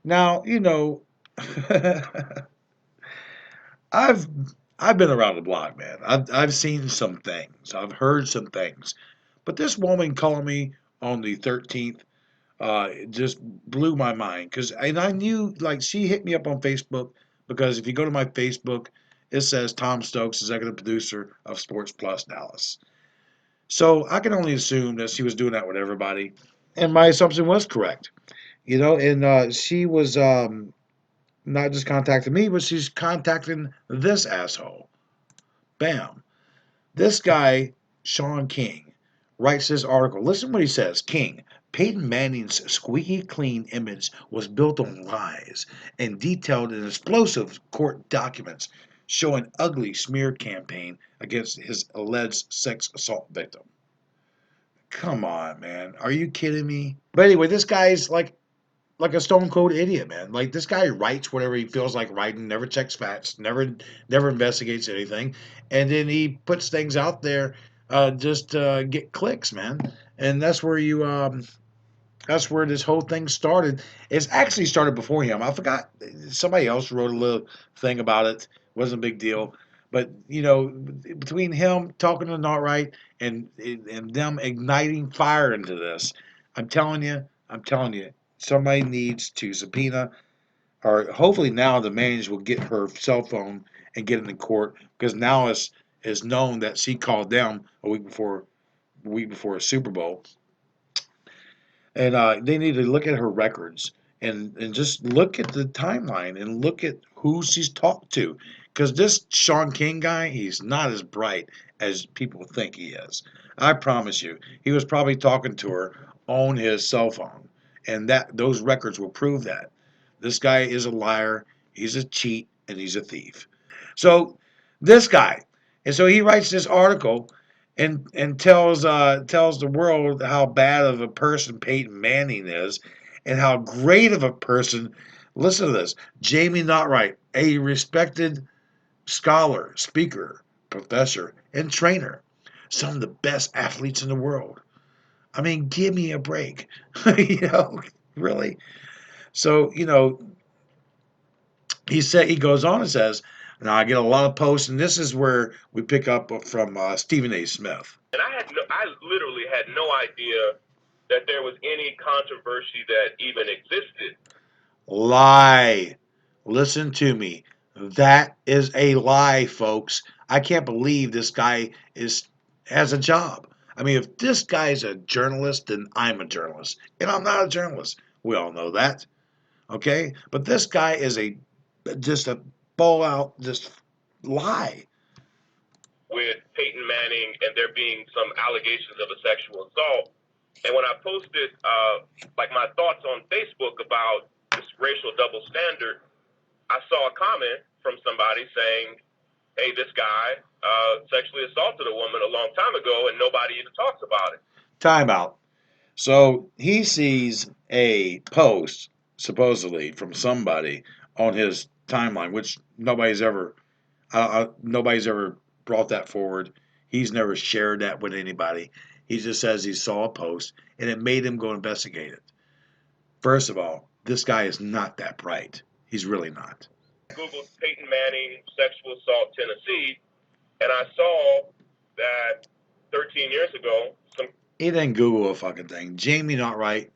Now, I've I've been around the block, man. I've seen some things. I've heard some things. But this woman calling me on the 13th it just blew my mind because and I knew like she hit me up on Facebook because if you go to my Facebook, it says Tom Stokes, executive producer of Sports Plus Dallas. So I can only assume that she was doing that with everybody, and my assumption was correct. And she was not just contacting me, but she's contacting this asshole. Bam. This guy, Shaun King, writes this article. Listen what he says. King, Peyton Manning's squeaky clean image was built on lies and detailed in explosive court documents showing ugly smear campaign against his alleged sex assault victim. Come on, man. Are you kidding me? But anyway, this guy's like a stone cold idiot, man. Like this guy writes whatever he feels like writing, never checks facts, never investigates anything, and then he puts things out there just to get clicks, man. And that's where this whole thing started. It's actually started before him. I forgot somebody else wrote a little thing about it. Wasn't a big deal. But between him talking to Naughtright and them igniting fire into this, I'm telling you, somebody needs to subpoena, or hopefully now the manager will get her cell phone and get it in court because now it's known that she called them a week before a Super Bowl, and they need to look at her records and just look at the timeline and look at who she's talked to, because this Shaun King guy, he's not as bright as people think he is. I promise you, he was probably talking to her on his cell phone, and that those records will prove that this guy is a liar, he's a cheat, and he's a thief. So this guy, and so he writes this article and tells the world how bad of a person Peyton Manning is, and how great of a person. Listen to this: Jamie Naughtright, a respected scholar, speaker, professor, and trainer, some of the best athletes in the world. I mean, give me a break, really. So he goes on and says, now I get a lot of posts, and this is where we pick up from Stephen A. Smith. And I literally had no idea that there was any controversy that even existed. Lie. Listen to me. That is a lie, folks. I can't believe this guy has a job. I mean, if this guy's a journalist, then I'm a journalist, and I'm not a journalist. We all know that, okay? But this guy is just a ball out just lie. With Peyton Manning and there being some allegations of a sexual assault. And when I posted like my thoughts on Facebook about this racial double standard, I saw a comment from somebody saying, hey, this guy sexually assaulted a woman a long time ago and nobody even talks about it. Timeout. So he sees a post supposedly from somebody on his timeline, which nobody's ever brought that forward. He's never shared that with anybody. He just says he saw a post and it made him go investigate it. First of all, this guy is not that bright. He's really not. Googled Peyton Manning sexual assault Tennessee, and I saw that 13 years ago, He didn't Google a fucking thing. Jamie Naughtright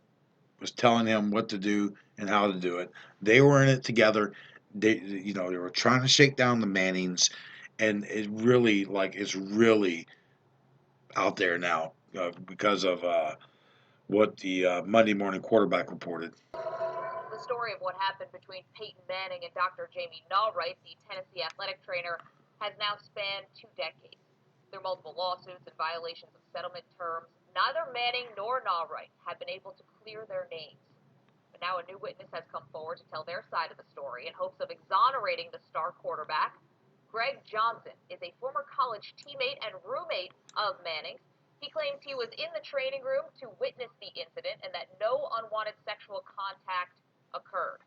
was telling him what to do and how to do it. They were in it together. They were trying to shake down the Mannings, and it's really out there now because of what the Monday Morning Quarterback reported. The story of what happened between Peyton Manning and Dr. Jamie Naughright, the Tennessee athletic trainer, has now spanned 2 decades. There are multiple lawsuits and violations of settlement terms. Neither Manning nor Naughright have been able to clear their names. But now a new witness has come forward to tell their side of the story in hopes of exonerating the star quarterback. Greg Johnson is a former college teammate and roommate of Manning's. He claims he was in the training room to witness the incident and that no unwanted sexual contact occurred.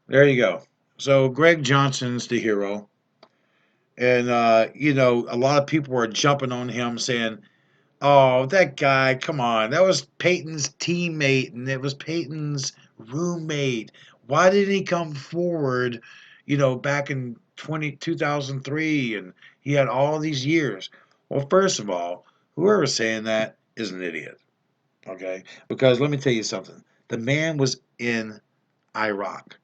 There you go. So Greg Johnson's the hero. And, a lot of people were jumping on him saying, oh, that guy, come on. That was Peyton's teammate and it was Peyton's roommate. Why didn't he come forward, back in 2003 and he had all these years? Well, first of all, whoever's saying that is an idiot, okay? Because let me tell you something. The man was in Iraq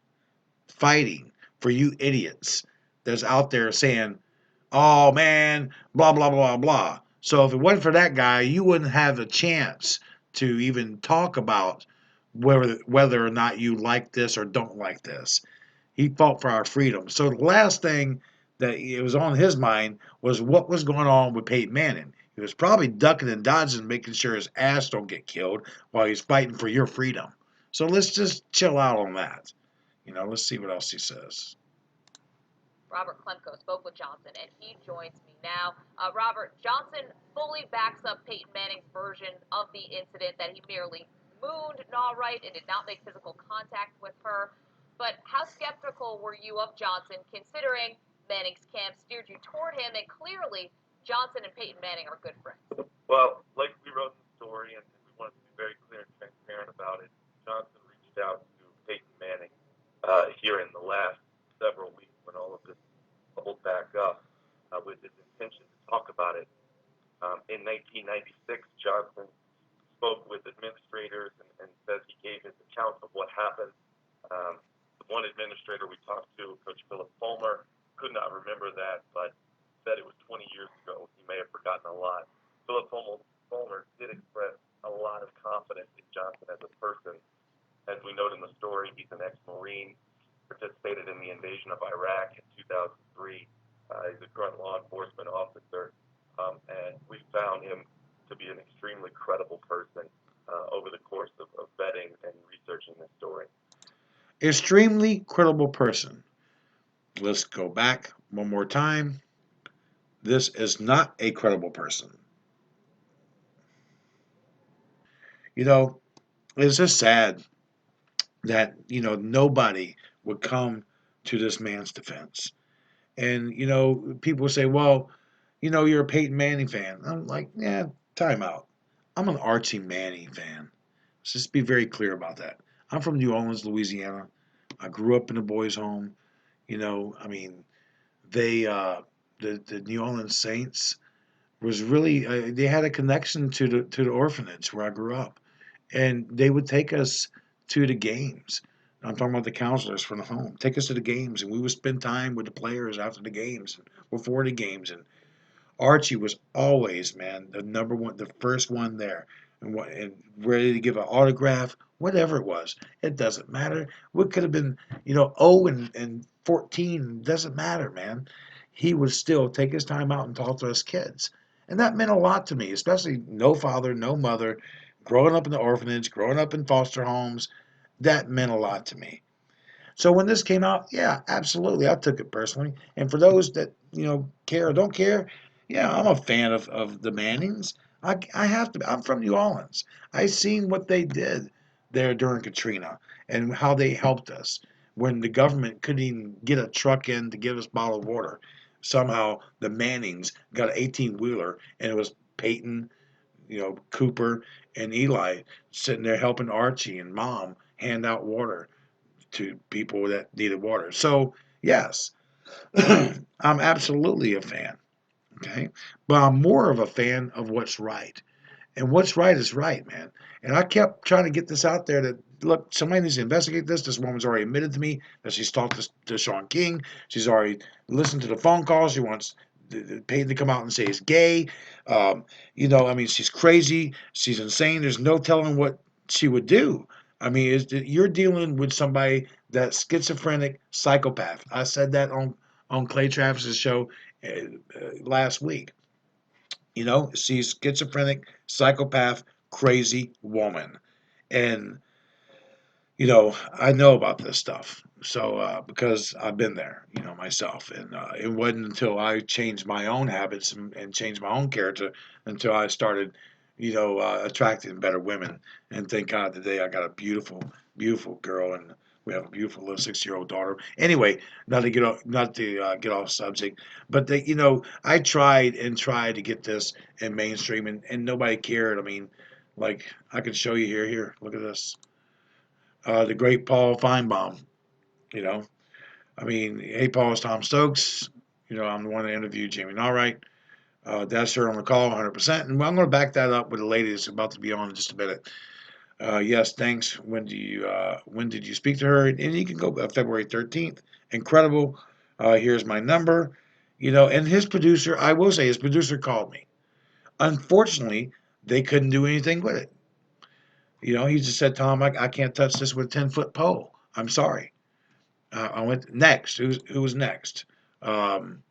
fighting for you idiots that's out there saying, oh man, blah, blah, blah, blah. So if it wasn't for that guy, you wouldn't have a chance to even talk about whether or not you like this or don't like this. He fought for our freedom. So the last thing that it was on his mind was what was going on with Peyton Manning. He was probably ducking and dodging, making sure his ass don't get killed while he's fighting for your freedom. So let's just chill out on that. Let's see what else he says. Robert Klemko spoke with Johnson, and he joins me now. Robert, Johnson fully backs up Peyton Manning's version of the incident, that he merely mooned Naughright and did not make physical contact with her. But how skeptical were you of Johnson, considering Manning's camp steered you toward him, and clearly Johnson and Peyton Manning are good friends? Well, like we wrote in the story, and we wanted to be very clear and transparent about it, Johnson reached out to Peyton Manning here in the last several weeks when all of this bubbled back up with his intention to talk about it. In 1996, Johnson spoke with administrators and says he gave his account of what happened. The one administrator we talked to, Coach Philip Fulmer, could not remember that, but said it was 20 years ago. He may have forgotten a lot. Philip Fulmer did express a lot of confidence in Johnson as a person. As we note in the story, he's an ex-Marine, participated in the invasion of Iraq in 2003. He's a current law enforcement officer, and we found him to be an extremely credible person over the course of vetting and researching this story. Extremely credible person. Let's go back one more time. This is not a credible person. It's just sad that, nobody would come to this man's defense. And, people say, well, you're a Peyton Manning fan. I'm like, yeah, time out. I'm an Archie Manning fan. Let's just be very clear about that. I'm from New Orleans, Louisiana. I grew up in a boys' home. I mean, the New Orleans Saints was really they had a connection to the orphanage where I grew up, and they would take us to the games. I'm talking about the counselors from the home. Take us to the games, and we would spend time with the players after the games, before the games, and Archie was always, man, the number one, the first one there, and ready to give an autograph, whatever it was. It doesn't matter. We could have been, 0 and 14. Doesn't matter, man. He would still take his time out and talk to us kids, and that meant a lot to me, especially no father, no mother, growing up in the orphanage, growing up in foster homes. That meant a lot to me. So when this came out, yeah, absolutely, I took it personally. And for those that care or don't care, yeah, I'm a fan of the Mannings. I have to. I'm from New Orleans. I seen what they did there during Katrina and how they helped us when the government couldn't even get a truck in to give us bottled water. Somehow the Mannings got an 18-wheeler, and it was Peyton, Cooper, and Eli sitting there helping Archie and Mom hand out water to people that needed water. So, yes, I'm absolutely a fan. Okay. But I'm more of a fan of what's right. And what's right is right, man. And I kept trying to get this out there that, look, somebody needs to investigate this. This woman's already admitted to me that she's talked to Shaun King. She's already listened to the phone calls. She wants Peyton to come out and say he's gay. I mean, she's crazy. She's insane. There's no telling what she would do. I mean, you're dealing with somebody that's schizophrenic psychopath. I said that on Clay Travis's show last week. She's schizophrenic, psychopath, crazy woman. And, I know about this stuff. So, because I've been there, myself. And it wasn't until I changed my own habits and changed my own character until I started, attracting better women. And thank God today I got a beautiful, beautiful girl, and we have a beautiful little 6-year-old daughter. Anyway, not to get off subject, but I tried and tried to get this in mainstream, and nobody cared. I mean, like I could show you here. Here, look at this. The great Paul Feinbaum. You know, I mean, hey, Paul, it's Tom Stokes. I'm the one that interviewed Jamie Naughright. That's her on the call, 100%. And I'm going to back that up with the lady that's about to be on in just a minute. Yes, thanks. When did you speak to her? And you can go February 13th. Incredible. Here's my number. And his producer, I will say, his producer called me. Unfortunately, they couldn't do anything with it. He just said, Tom, I can't touch this with a 10-foot pole. I'm sorry. I went next. Who was next? Um,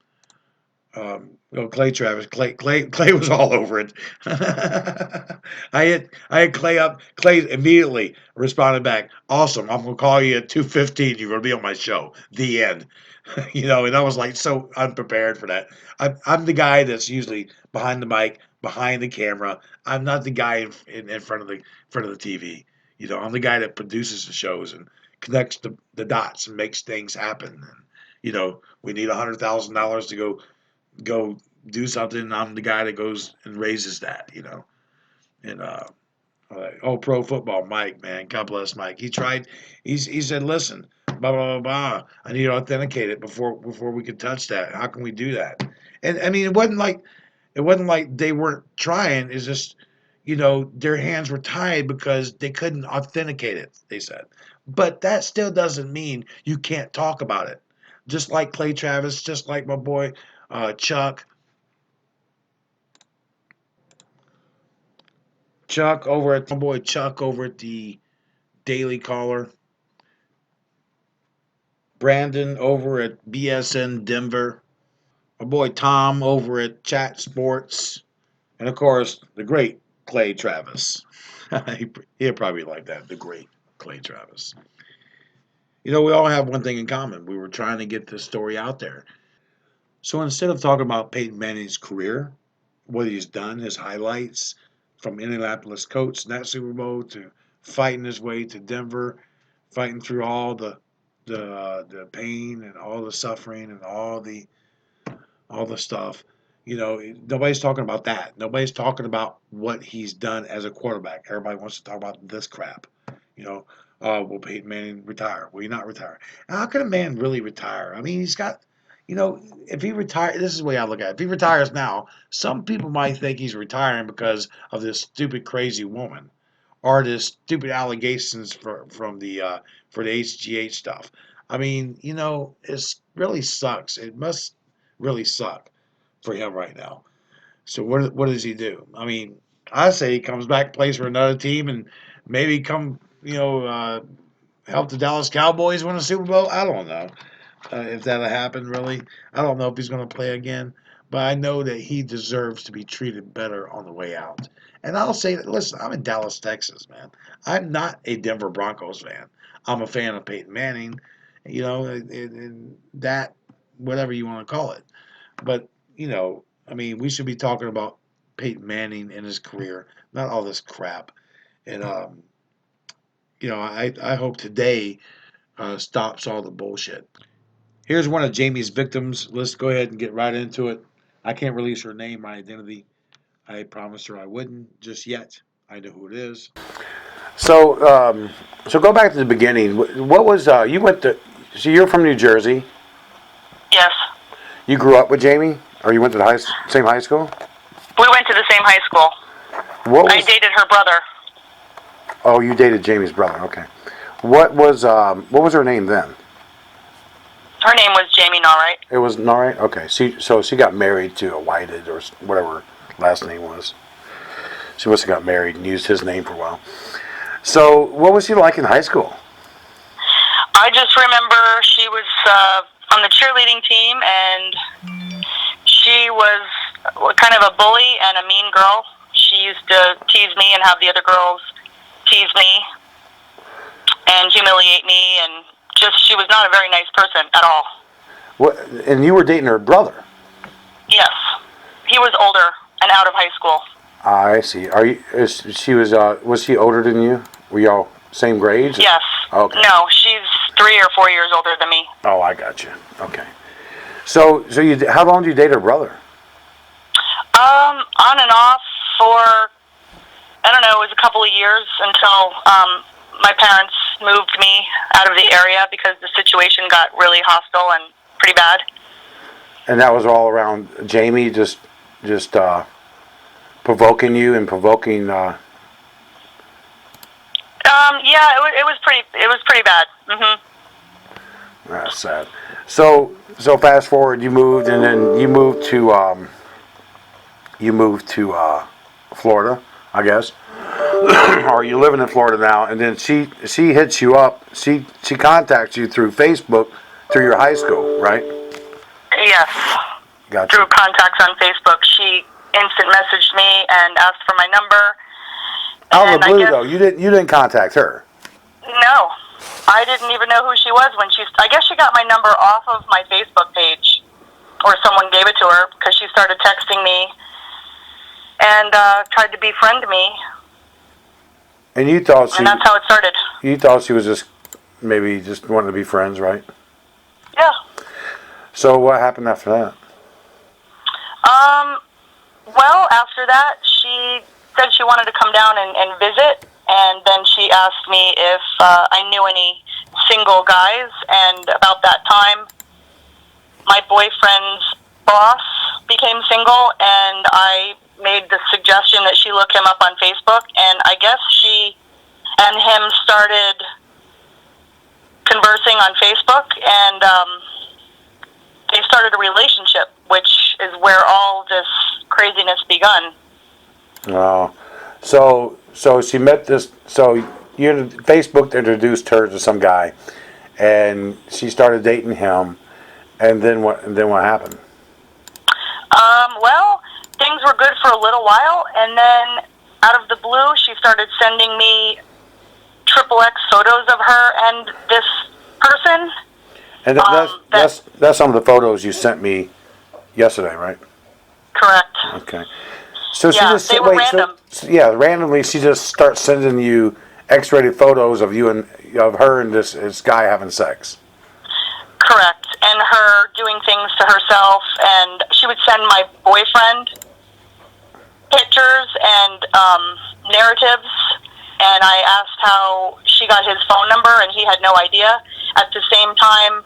Clay Travis. Clay was all over it. I had Clay up. Clay immediately responded back. Awesome. I'm gonna call you at 2:15. You're gonna be on my show. The end. And I was like so unprepared for that. I'm the guy that's usually behind the mic, behind the camera. I'm not the guy in front of the TV. I'm the guy that produces the shows and connects the dots and makes things happen. And we need $100,000 to go do something. And I'm the guy that goes and raises that. And pro football, Mike, man, God bless Mike. He tried. He said, listen, blah blah blah blah. I need to authenticate it before we could touch that. How can we do that? And I mean, it wasn't like they weren't trying. It's just their hands were tied because they couldn't authenticate it. They said, but that still doesn't mean you can't talk about it. Just like Clay Travis, just like my boy Chuck. My boy Chuck over at the Daily Caller, Brandon over at BSN Denver, my boy Tom over at Chat Sports, and of course the great Clay Travis. He'll probably like that, the great Clay Travis. We all have one thing in common. We were trying to get this story out there. So instead of talking about Peyton Manning's career, what he's done, his highlights from Indianapolis coach in that Super Bowl to fighting his way to Denver, fighting through all the pain and all the suffering and all the stuff. Nobody's talking about that. Nobody's talking about what he's done as a quarterback. Everybody wants to talk about this crap. You know, will Peyton Manning retire? Will he not retire? How can a man really retire? I mean, he's got, if he retires, this is the way I look at it. If he retires now, some people might think he's retiring because of this stupid, crazy woman or this stupid allegations for the HGH stuff. I mean, it really sucks. It must really suck for him right now. So what does he do? I mean, I say he comes back, plays for another team, and maybe help the Dallas Cowboys win a Super Bowl. I don't know if that'll happen. Really, I don't know if he's going to play again. But I know that he deserves to be treated better on the way out. And I'll say that. Listen, I'm in Dallas, Texas, man. I'm not a Denver Broncos fan. I'm a fan of Peyton Manning. And that whatever you want to call it. But, I mean, we should be talking about Peyton Manning and his career, not all this crap. And, I hope today stops all the bullshit. Here's one of Jamie's victims. Let's go ahead and get right into it. I can't release her name, my identity. I promised her I wouldn't just yet. I know who it is. So, so go back to the beginning. What was you went to? So you're from New Jersey. Yes. You grew up with Jamie, or you went to the same high school? We went to the same high school. I dated her brother. Oh, you dated Jamie's brother. Okay. What was her name then? Her name was Jamie Naughright. It was Naughright. Okay. So she got married to a Whited or whatever last name was. She must have got married and used his name for a while. So what was she like in high school? I just remember she was on the cheerleading team, and she was kind of a bully and a mean girl. She used to tease me and have the other girls tease me and humiliate me, and she was not a very nice person at all. What? And you were dating her brother? Yes. He was older and out of high school. I see. Was she older than you? Were y'all same grades? Yes. Okay. No, she's 3 or 4 years older than me. Oh, I got you. Okay. So how long did you date her brother? On and off for, I don't know, it was a couple of years until my parents moved me out of the area because the situation got really hostile and pretty bad. And that was all around Jamie, just provoking you and provoking. Yeah, it was pretty bad. That's sad. So fast forward, you moved, and then you moved to Florida, I guess, or you're living in Florida now. And then she hits you up. She contacts you through Facebook, through your high school, right? Yes. Gotcha. Through contacts on Facebook, she instant messaged me and asked for my number. Out of the blue, though, you didn't contact her. No, I didn't even know who she was when she. I guess she got my number off of my Facebook page, or someone gave it to her because she started texting me and tried to befriend me. And you thought and that's how it started. You thought she was just maybe just wanting to be friends, right? Yeah. So what happened after that? Well, after that, she said she wanted to come down and visit, and then she asked me if I knew any single guys, and about that time, my boyfriend's boss became single, and I made the suggestion that she look him up on Facebook, and I guess she and him started conversing on Facebook, and they started a relationship, which is where all this craziness begun. Oh, so she met this. So Facebook introduced her to some guy, and she started dating him. And then what? And then what happened? Well, things were good for a little while, and then out of the blue, she started sending me XXX photos of her and this person. And that's some of the photos you sent me yesterday, right? Correct. Okay. So she just they were random. Randomly she just starts sending you X-rated photos of you and of her and this guy having sex. Correct. And her doing things to herself, and she would send my boyfriend pictures and narratives, and I asked how she got his phone number, and he had no idea. At the same time,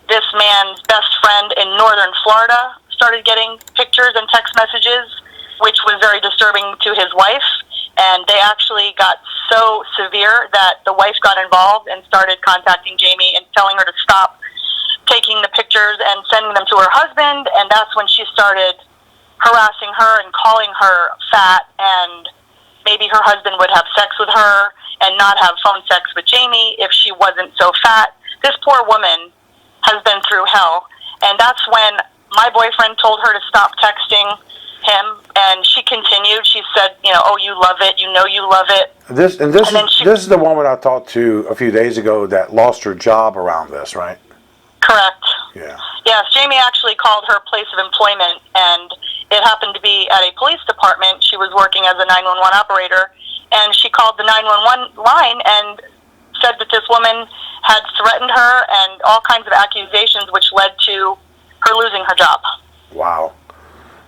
this man's best friend in northern Florida started getting pictures and text messages, which was very disturbing to his wife, and they actually got so severe that the wife got involved and started contacting Jamie and telling her to stop taking the pictures and sending them to her husband, and that's when she started harassing her and calling her fat, and maybe her husband would have sex with her and not have phone sex with Jamie if she wasn't so fat. This poor woman has been through hell, and that's when my boyfriend told her to stop texting him, and she continued. She said, oh, you love it, you love it. This is the woman I talked to a few days ago that lost her job around this, right? Correct. Yeah. Yes, Jamie actually called her place of employment, and it happened to be at a police department. She was working as a 911 operator, and she called the 911 line and said that this woman had threatened her and all kinds of accusations, which led to her losing her job. Wow.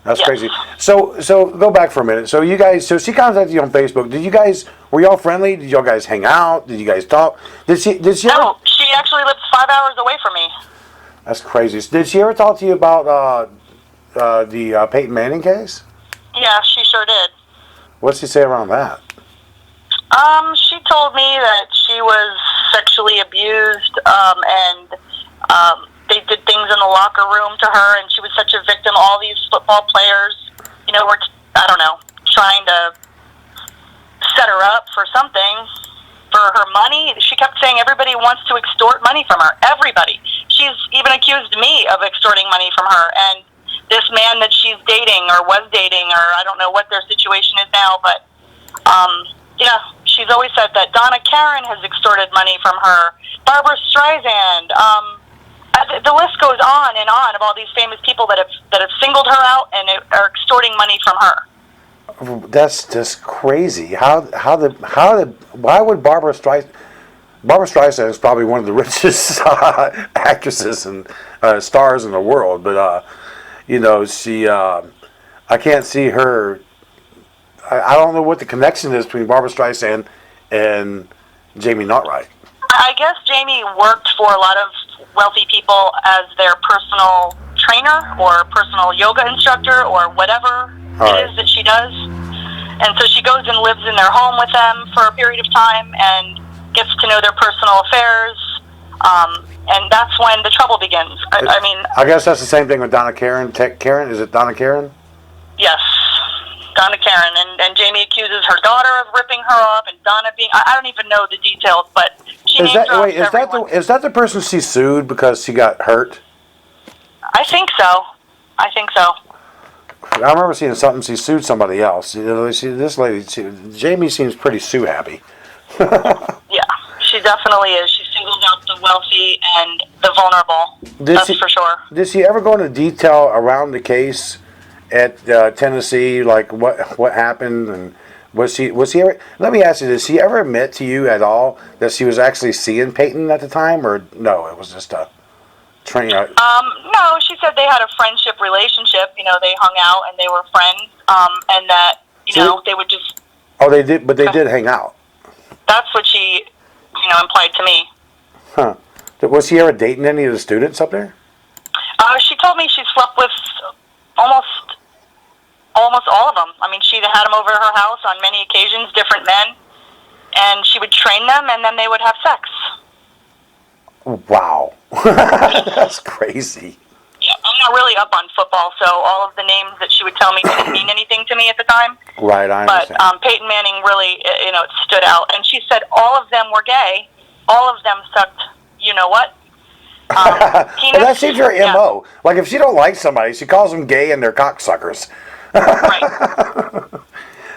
That's crazy. So go back for a minute. So she contacted you on Facebook. Were y'all friendly? Did y'all guys hang out? Did you guys talk? Did she? No, she actually lives 5 hours away from me. That's crazy. Did she ever talk to you about the Peyton Manning case? Yeah, she sure did. What'd she say around that? She told me that she was sexually abused, and they did things in the locker room to her, and she was such a victim. All these football players, were, I don't know, trying to set her up for something, for her money. She kept saying everybody wants to extort money from her. Everybody. She's even accused me of extorting money from her, and this man that she's dating or was dating, or I don't know what their situation is now, but she's always said that Donna Karen has extorted money from her, Barbara Streisand. The list goes on and on of all these famous people that have singled her out and are extorting money from her. That's just crazy. Why would Barbara Streisand? Barbara Streisand is probably one of the richest actresses and stars in the world, but she. I can't see her. I don't know what the connection is between Barbara Streisand and Jamie Naughtright? I guess Jamie worked for a lot of wealthy people as their personal trainer or personal yoga instructor or whatever it is that she does. And so she goes and lives in their home with them for a period of time and gets to know their personal affairs. And that's when the trouble begins. I mean, I guess that's the same thing with Donna Karen. Karen, is it Donna Karen? Yes, Donna Karen. And Jamie accuses her daughter of ripping her off, and Donna being, I don't even know the details, but she is that the person she sued because she got hurt? I think so. I remember seeing something. She sued somebody else. This lady, Jamie, seems pretty sue happy. Yeah, she definitely is. She singles out the wealthy and the vulnerable. That's for sure. Did she ever go into detail around the case at Tennessee, like what happened, and was she ever? Let me ask you: did she ever admit to you at all that she was actually seeing Peyton at the time, or no? It was just a train. No, she said they had a friendship relationship. You know, they hung out and they were friends, and that they would just. Oh, they did, but they did hang out. That's what she, implied to me. Huh? Was she ever dating any of the students up there? She told me she slept with almost all of them. I mean, she had them over at her house on many occasions, different men, and she would train them, and then they would have sex. Wow. That's crazy. Yeah, I'm not really up on football, so all of the names that she would tell me didn't mean anything to me at the time. Right, I understand. But Peyton Manning really, it stood out. And she said all of them were gay. All of them sucked, what? Well, that seems her M.O. Like, if she don't like somebody, she calls them gay and they're cocksuckers. Right.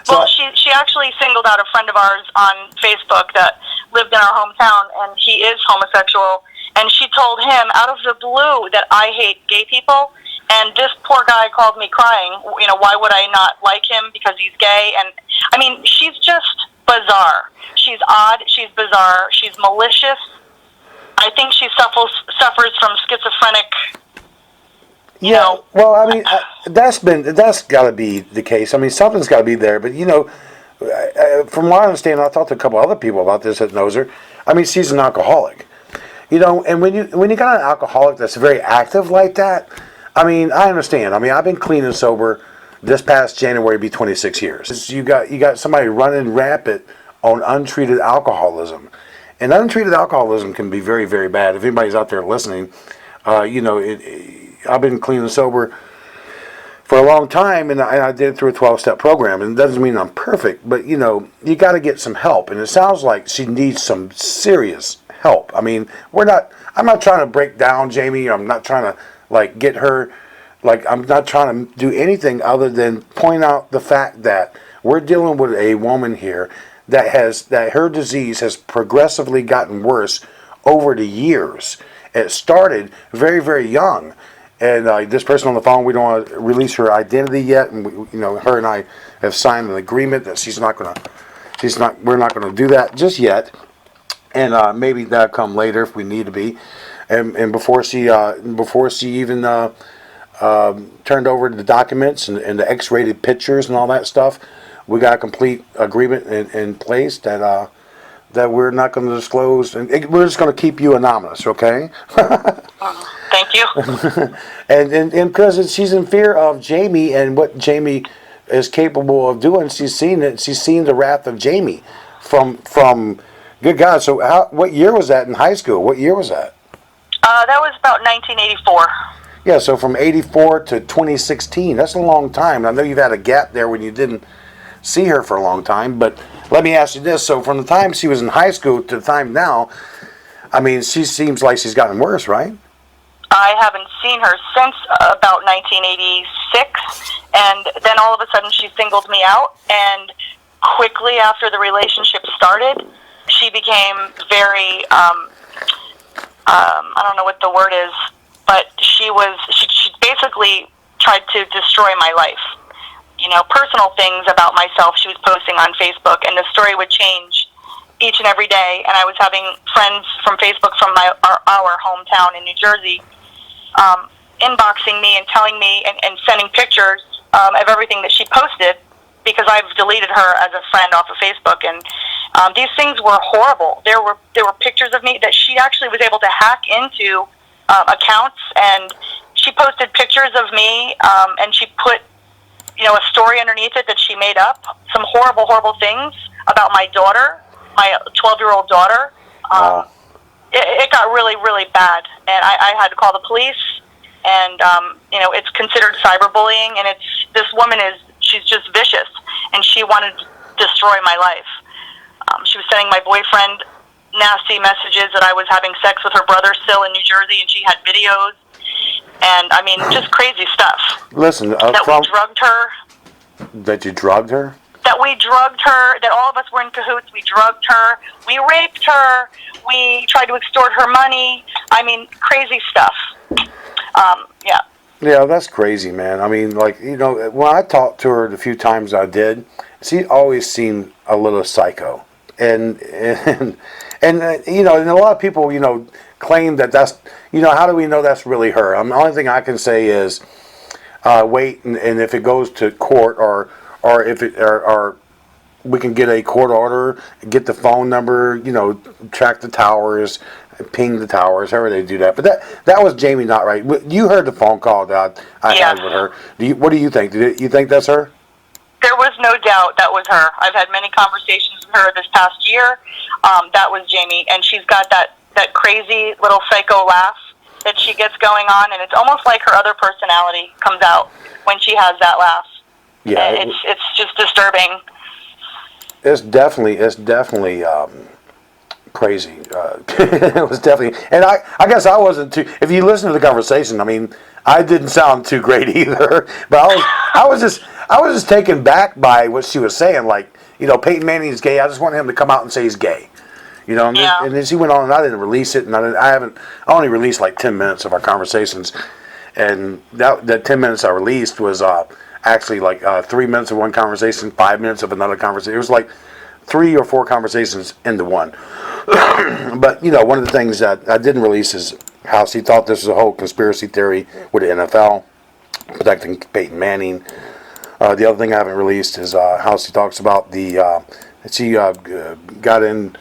Well, she actually singled out a friend of ours on Facebook that lived in our hometown, and he is homosexual. And she told him out of the blue that I hate gay people. And this poor guy called me crying. Why would I not like him because he's gay? And I mean, she's just bizarre. She's odd. She's bizarre. She's malicious. I think she suffers from schizophrenic. Well, I mean, that's got to be the case. I mean, something's got to be there. But from what I understand, I talked to a couple other people about this that knows her. I mean, she's an alcoholic. And when you got an alcoholic that's very active like that, I mean, I understand. I mean, I've been clean and sober. This past January will be 26 years. You got somebody running rampant on untreated alcoholism, and untreated alcoholism can be very, very bad. If anybody's out there listening, I've been clean and sober for a long time, and I did it through a 12-step program. And it doesn't mean I'm perfect, but you got to get some help. And it sounds like she needs some serious help. I mean, I'm not trying to break down Jamie. I'm not trying to get her. I'm not trying to do anything other than point out the fact that we're dealing with a woman here that her disease has progressively gotten worse over the years. It started very, very young. And this person on the phone, we don't want to release her identity yet, and her and I have signed an agreement that we're not going to do that just yet, and maybe that'll come later if we need to be, and before she even turned over the documents and the X-rated pictures and all that stuff, we got a complete agreement in place that we're not going to disclose, and we're just going to keep you anonymous, okay? Thank you. and because she's in fear of Jamie and what Jamie is capable of doing, she's seen it. She's seen the wrath of Jamie from. Good God! So, what year was that in high school? What year was that? That was about 1984. Yeah, so from 84 to 2016. That's a long time. I know you've had a gap there when you didn't see her for a long time. But let me ask you this: so from the time she was in high school to the time now, I mean, she seems like she's gotten worse, right? I haven't seen her since about 1986, and then all of a sudden she singled me out, and quickly after the relationship started, she became very, I don't know what the word is, but she basically tried to destroy my life. Personal things about myself she was posting on Facebook, and the story would change each and every day, and I was having friends from Facebook from our hometown in New Jersey inboxing me and telling me and sending pictures of everything that she posted, because I've deleted her as a friend off of Facebook, and These things were horrible. There were pictures of me that she actually was able to hack into accounts, and she posted pictures of me, and she put a story underneath it that she made up, some horrible, horrible things about my daughter, my 12-year-old daughter. Wow. It got really, really bad, and I had to call the police, and it's considered cyberbullying, and this woman she's just vicious, and she wanted to destroy my life. She was sending my boyfriend nasty messages that I was having sex with her brother still in New Jersey, and she had videos, and I mean, just crazy stuff. Listen, that we drugged her. That you drugged her? That we drugged her, that all of us were in cahoots. We drugged her, we raped her, we tried to extort her money. I mean, crazy stuff. Yeah. Yeah, that's crazy, man. I mean, when I talked to her the few times I did, she always seemed a little psycho. And and a lot of people, claim that's, how do we know that's really her? The only thing I can say is wait, and if it goes to court or if it or we can get a court order, get the phone number, track the towers, ping the towers, however they do that. But that was Jamie Naughtright. You heard the phone call that I had with her. What do you think? You think that's her? There was no doubt that was her. I've had many conversations with her this past year. That was Jamie, and she's got that crazy little psycho laugh that she gets going on, and it's almost like her other personality comes out when she has that laugh. Yeah, it's just disturbing. It's definitely crazy. It was definitely, and I guess I wasn't too. If you listen to the conversation, I mean, I didn't sound too great either. But I was just taken back by what she was saying. Like, Peyton Manning is gay. I just want him to come out and say he's gay. And then she went on, and I didn't release it, and I only released like 10 minutes of our conversations, and that 10 minutes I released was actually like 3 minutes of one conversation, 5 minutes of another conversation. It was like 3 or 4 conversations into one. But one of the things that I didn't release is how she thought this was a whole conspiracy theory with the NFL protecting Peyton Manning. The other thing I haven't released is how she talks about she got in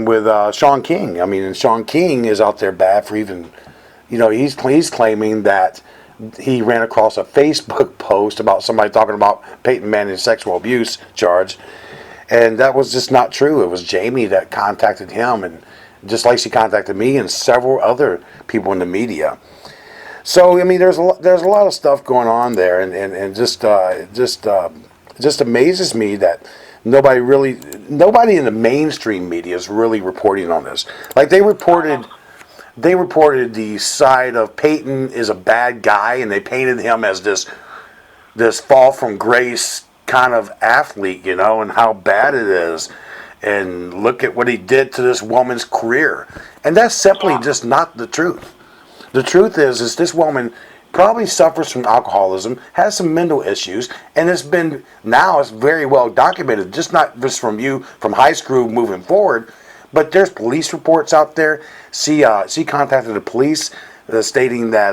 with Shaun King. I mean, and Shaun King is out there bad for even, he's claiming that he ran across a Facebook post about somebody talking about Peyton Manning's sexual abuse charge, and that was just not true. It was Jamie that contacted him, and just like she contacted me and several other people in the media. So I mean, there's a lot of stuff going on there, and just amazes me that nobody in the mainstream media is really reporting on this. Like they reported the side of Peyton is a bad guy, and they painted him as this fall from grace kind of athlete, and how bad it is. And look at what he did to this woman's career. And that's simply just not the truth. The truth is this woman probably suffers from alcoholism, has some mental issues, and it's very well documented, not just from you, from high school moving forward, but there's police reports out there. She contacted the police stating that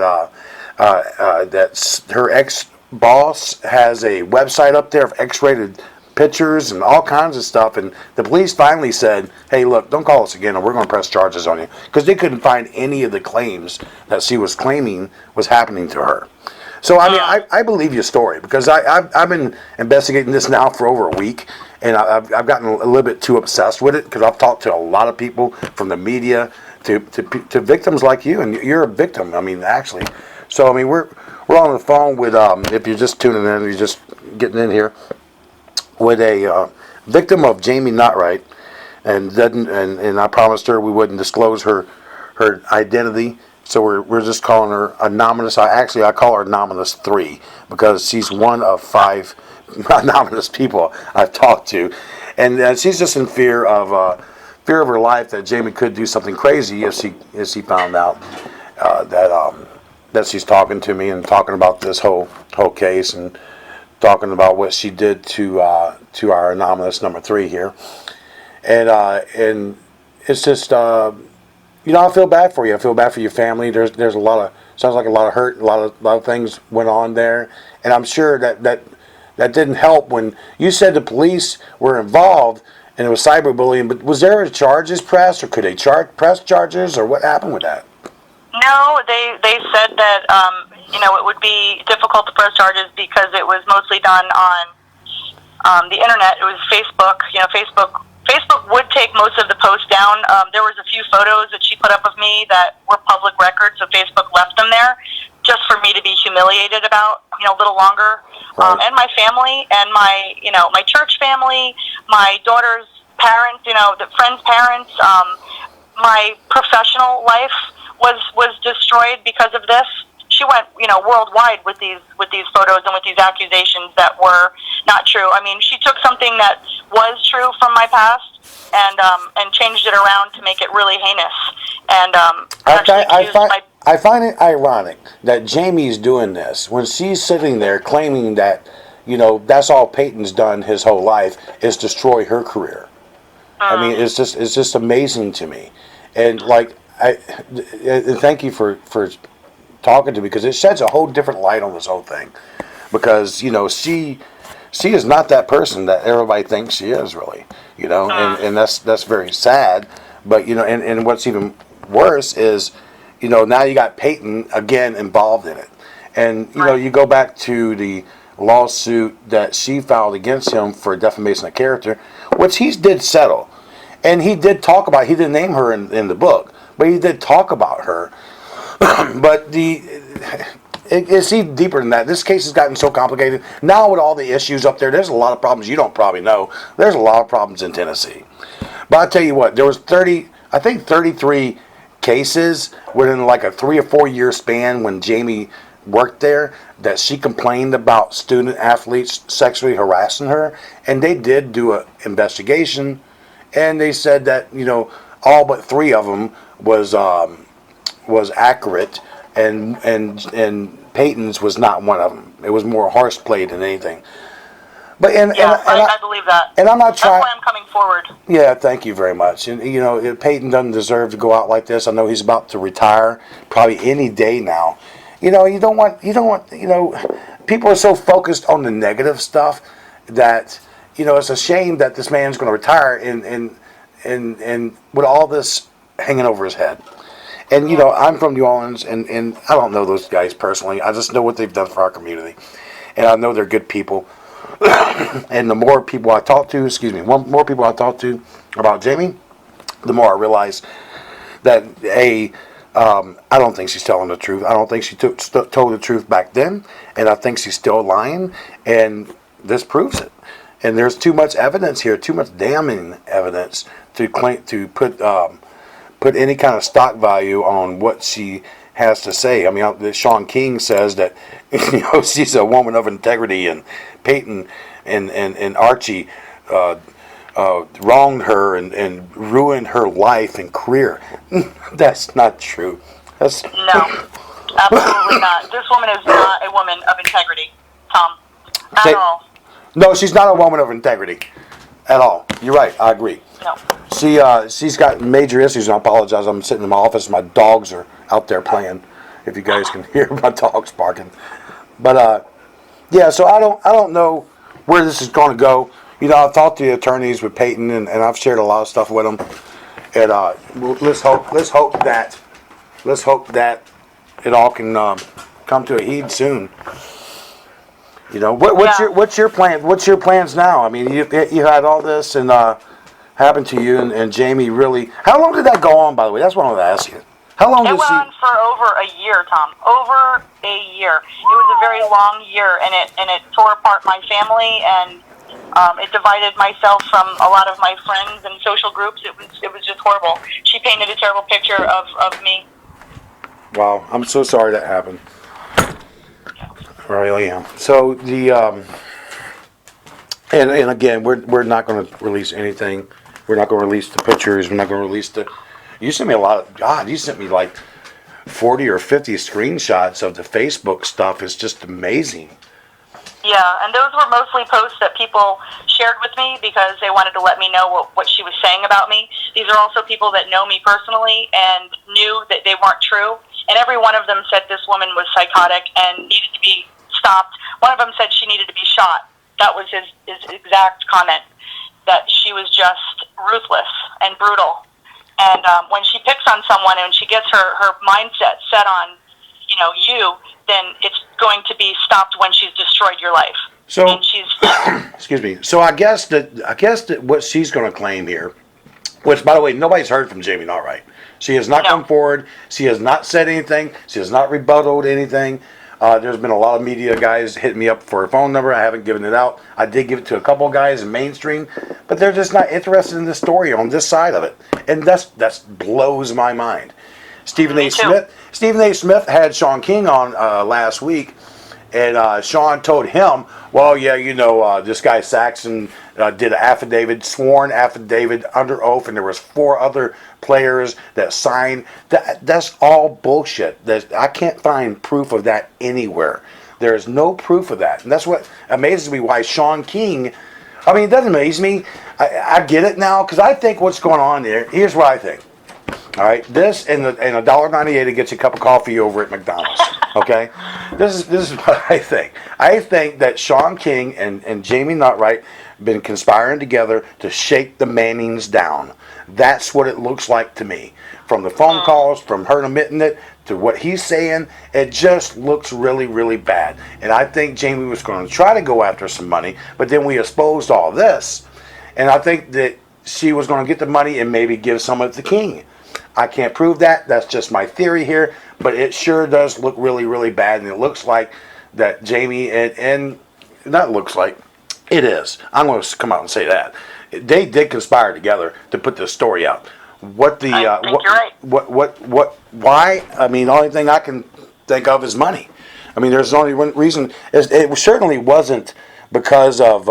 that her ex-boss has a website up there of X-rated pictures and all kinds of stuff, and the police finally said, hey, look, don't call us again, or we're going to press charges on you, because they couldn't find any of the claims that she was claiming was happening to her. So I mean, I believe your story, because I've been investigating this now for over a week, and I've gotten a little bit too obsessed with it, because I've talked to a lot of people from the media to victims like you, and you're a victim. I mean, actually. So I mean, we're on the phone with if you're just tuning in, you're just getting in here, with a victim of Jamie Naughtright, and I promised her we wouldn't disclose her identity, so we're just calling her Anonymous. I call her Anonymous 3, because she's one of 5 anonymous people I've talked to, and she's just in fear of her life, that Jamie could do something crazy if she found out that she's talking to me and talking about this whole case, and talking about what she did to our anonymous number 3 here, and it's just I feel bad for you. I feel bad for your family. There's sounds like a lot of hurt, a lot of things went on there, and I'm sure that didn't help when you said the police were involved, and it was cyberbullying. But was there charges pressed, or could they press charges, or what happened with that? No, they said that it would be difficult to press charges because it was mostly done on the internet. It was Facebook. Facebook would take most of the posts down. There was a few photos that she put up of me that were public records, so Facebook left them there just for me to be humiliated about, a little longer. Right. And my family and my church family, my daughter's parents, the friends' parents, my professional life was destroyed because of this. She went, worldwide with these photos and with these accusations that were not true. I mean, she took something that was true from my past and changed it around to make it really heinous. And I find it ironic that Jamie's doing this when she's sitting there claiming that, that's all Peyton's done his whole life is destroy her career. I mean, it's just amazing to me, and thank you for talking to me, because it sheds a whole different light on this whole thing, because she is not that person that everybody thinks she is, really, and that's very sad. But and what's even worse is now you got Peyton again involved in it, and you go back to the lawsuit that she filed against him for defamation of character, which he did settle, and he did talk about. He didn't name her in the book, but he did talk about her. But it's even deeper than that. This case has gotten so complicated. Now with all the issues up there, there's a lot of problems you don't probably know. There's a lot of problems in Tennessee. But I'll tell you what, there was 33 cases within like a 3 or 4 year span when Jamie worked there that she complained about student athletes sexually harassing her. And they did do an investigation. And they said that, all but 3 of them was accurate, and Peyton's was not one of them. It was more horseplay than anything. But I believe that. And I'm not trying. That's why I'm coming forward. Yeah, thank you very much. And Peyton doesn't deserve to go out like this. I know he's about to retire, probably any day now. You don't want. People are so focused on the negative stuff that it's a shame that this man's going to retire and with all this hanging over his head. And, I'm from New Orleans, and I don't know those guys personally. I just know what they've done for our community. And I know they're good people. And the more people I talk to, more people I talk to about Jamie, the more I realize that, I don't think she's telling the truth. I don't think she told the truth back then. And I think she's still lying. And this proves it. And there's too much evidence here, too much damning evidence to put any kind of stock value on what she has to say. I mean, Shaun King says that she's a woman of integrity, and Peyton and Archie wronged her and ruined her life and career. That's not true. No, absolutely not. This woman is not a woman of integrity, Tom, at all. No, she's not a woman of integrity at all. You're right. I agree. No. She's got major issues, and I apologize. I'm sitting in my office. My dogs are out there playing. If you guys can hear my dogs barking, but so I don't know where this is going to go. I've talked to the attorneys with Peyton, and I've shared a lot of stuff with them. And let's hope that it all can come to a heed soon. What's your plan? What's your plans now? I mean, you had all this and happened to you, and Jamie really. How long did that go on? By the way, that's what I want to ask you. How long? It went on for over a year, Tom. Over a year. It was a very long year, and it tore apart my family, and it divided myself from a lot of my friends and social groups. It was just horrible. She painted a terrible picture of me. Wow, I'm so sorry that happened. I really am. So and again, we're not going to release anything. We're not going to release the pictures. We're not going to release the. You sent me a lot of. God, you sent me like 40 or 50 screenshots of the Facebook stuff. It's just amazing. Yeah, and those were mostly posts that people shared with me because they wanted to let me know what she was saying about me. These are also people that know me personally and knew that they weren't true. And every one of them said this woman was psychotic and needed to be stopped. One of them said she needed to be shot. That was his exact comment. that she was just ruthless and brutal. And when she picks on someone and she gets her mindset set on, you, then it's going to be stopped when she's destroyed your life. So, and she's excuse me. So I guess that what she's going to claim here, which by the way nobody's heard from Jamie Naughtright. She has not come forward. She has not said anything. She has not rebutted anything. There's been a lot of media guys hitting me up for her phone number. I haven't given it out. I did give it to a couple of guys in mainstream, but they're just not interested in the story on this side of it, and that blows my mind. Stephen A. Smith had Shaun King on last week, and Shaun told him, well, yeah, this guy Saxon did an sworn affidavit under oath, and there was 4 other players that signed. That's all bullshit. I can't find proof of that anywhere. There is no proof of that, and that's what amazes me. Why Shaun King? I mean, it doesn't amaze me. I get it now because I think what's going on there. Here's what I think. All right, this and $1.98 to get you a cup of coffee over at McDonald's. Okay, this is what I think. I think that Shaun King and Jamie Naughtright been conspiring together to shake the Mannings down. That's what it looks like to me. From the phone calls, from her admitting it, to what he's saying, it just looks really, really bad. And I think Jamie was going to try to go after some money, but then we exposed all this. And I think that she was going to get the money and maybe give some of it to King. I can't prove that. That's just my theory here. But it sure does look really, really bad. And it looks like that Jamie and not looks like, it is. I'm going to come out and say that. They did conspire together to put this story out. What the I think you're right. why? I mean, the only thing I can think of is money. I mean, there's only one reason. It certainly wasn't because of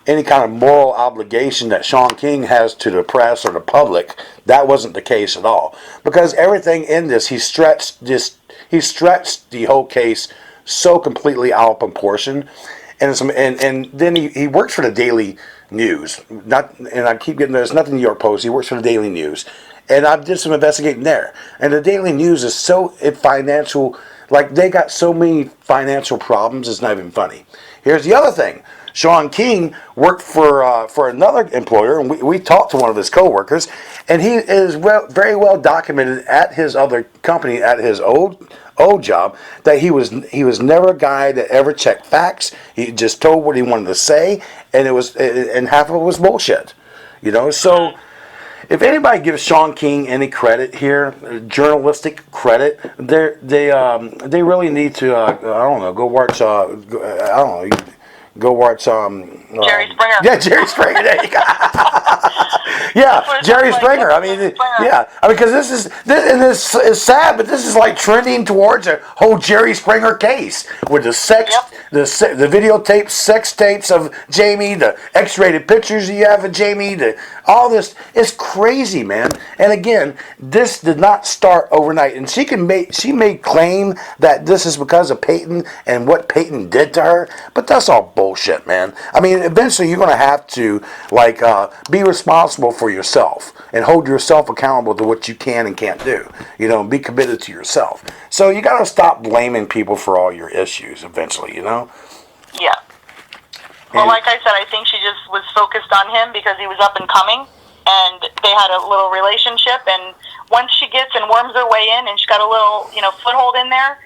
any kind of moral obligation that Shaun King has to the press or the public. That wasn't the case at all. Because everything in this, he stretched the whole case so completely out of proportion. And then he works for the Daily News. And I keep getting there's nothing New York Post. He works for the Daily News. And I did some investigating there. And the Daily News is so financial, like they got so many financial problems, it's not even funny. Here's the other thing. Shaun King worked for another employer, and we talked to one of his coworkers, and he is very well documented at his other company, at his old job, that he was never a guy that ever checked facts. He just told what he wanted to say, and and half of it was bullshit. So if anybody gives Shaun King any credit here, journalistic credit, they really need to go watch Jerry Springer. Yeah, Jerry Springer. There you go. Yeah, Jerry Springer. I mean, because this is sad, but this is like trending towards a whole Jerry Springer case with the sex, the videotape sex tapes of Jamie, the X-rated pictures you have of Jamie, all this is crazy, man. And again, this did not start overnight, and she may claim that this is because of Peyton and what Peyton did to her, but that's all bullshit, man. I mean, eventually you're going to have to be responsible for yourself and hold yourself accountable to what you can and can't do. Be committed to yourself. So you got to stop blaming people for all your issues eventually. Yeah. Well, like I said, I think she just was focused on him because he was up and coming, and they had a little relationship. And once she gets and worms her way in, and she's got a little, foothold in there,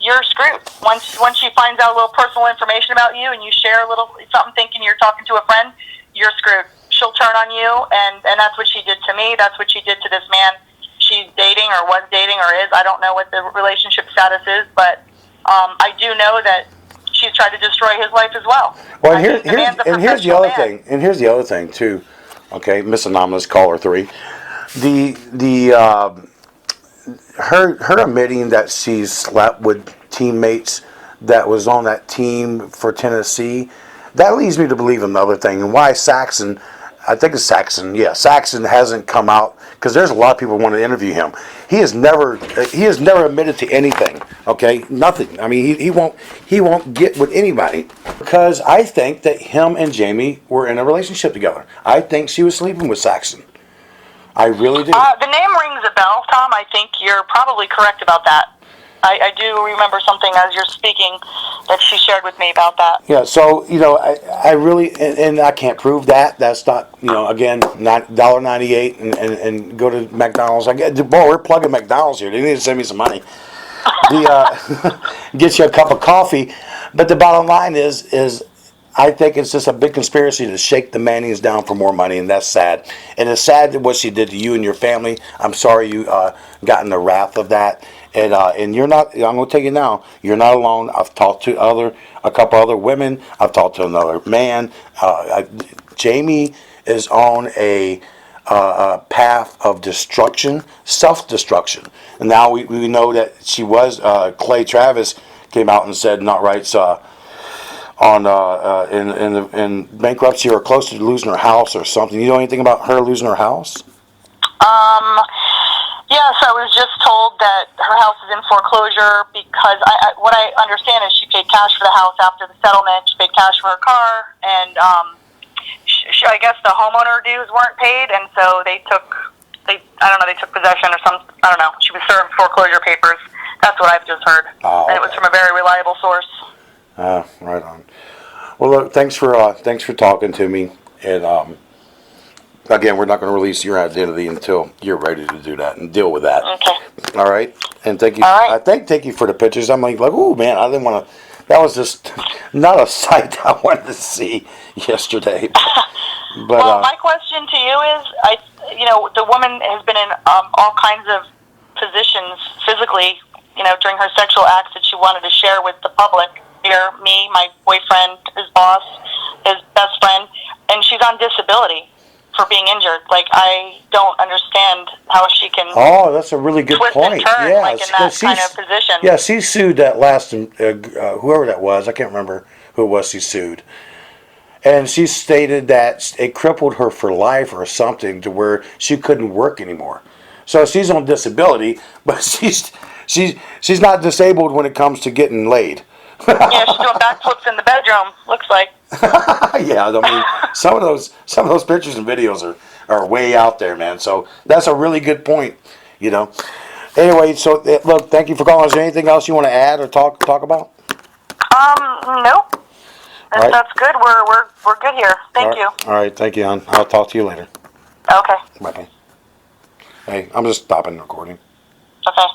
you're screwed. Once she finds out a little personal information about you, and you share a little something, thinking you're talking to a friend, you're screwed. She'll turn on you, and that's what she did to me. That's what she did to this man she's dating or was dating or is. I don't know what the relationship status is, but I do know that she's tried to destroy his life as well. Well, here's the other thing. And here's the other thing too. Okay, Miss Anonymous caller 3. Her admitting that she slept with teammates that was on that team for Tennessee, that leads me to believe another thing, and why Saxon. I think it's Saxon. Yeah, Saxon hasn't come out because there's a lot of people who want to interview him. He has never admitted to anything. Okay, nothing. I mean, he won't get with anybody because I think that him and Jamie were in a relationship together. I think she was sleeping with Saxon. I really do. The name rings a bell, Tom. I think you're probably correct about that. I do remember something as you're speaking that she shared with me about that. Yeah, so I really and I can't prove that. That's not again $1.98 and go to McDonald's. Boy, we're plugging McDonald's here. They need to send me some money. Get you a cup of coffee, but the bottom line is I think it's just a big conspiracy to shake the Mannings down for more money, and that's sad. And it's sad what she did to you and your family. I'm sorry you got in the wrath of that. And you're not. I'm going to tell you now. You're not alone. I've talked to a couple other women. I've talked to another man. Jamie is on a path of destruction, self-destruction. And now we know that she was. Clay Travis came out and said Naughtright's in bankruptcy or close to losing her house or something. You know anything about her losing her house? Yes, I was just told that her house is in foreclosure because what I understand is she paid cash for the house after the settlement. She paid cash for her car, and I guess the homeowner dues weren't paid, and so they took possession or some. I don't know. She was served foreclosure papers. That's what I've just heard, and it was from a very reliable source. Right on. Well, look, thanks for talking to me, and again, we're not going to release your identity until you're ready to do that and deal with that. Okay. All right. And thank you. All right. Thank you for the pictures. I'm like, oh man, I didn't want to. That was just not a sight I wanted to see yesterday. But well, my question to you is, the woman has been in all kinds of positions physically, during her sexual acts that she wanted to share with the public. Here, me, my boyfriend, his boss, his best friend, and she's on disability for being injured. Like, I don't understand how she can. Oh, that's a really good twist point. And turn, Yeah, like in that kind of position. Yeah, she sued that last whoever that was. I can't remember who it was she sued, and she stated that it crippled her for life or something to where she couldn't work anymore. So she's on disability, but she's not disabled when it comes to getting laid. Yeah, she's doing backflips in the bedroom. Looks like. Yeah, I mean, some of those pictures and videos are way out there, man. So that's a really good point. Anyway, so look, thank you for calling. Is there anything else you want to add or talk about? Nope. Right. That's good. We're good here. Thank you. All right, thank you, hon. I'll talk to you later. Okay. Bye. Hey, I'm just stopping recording. Okay.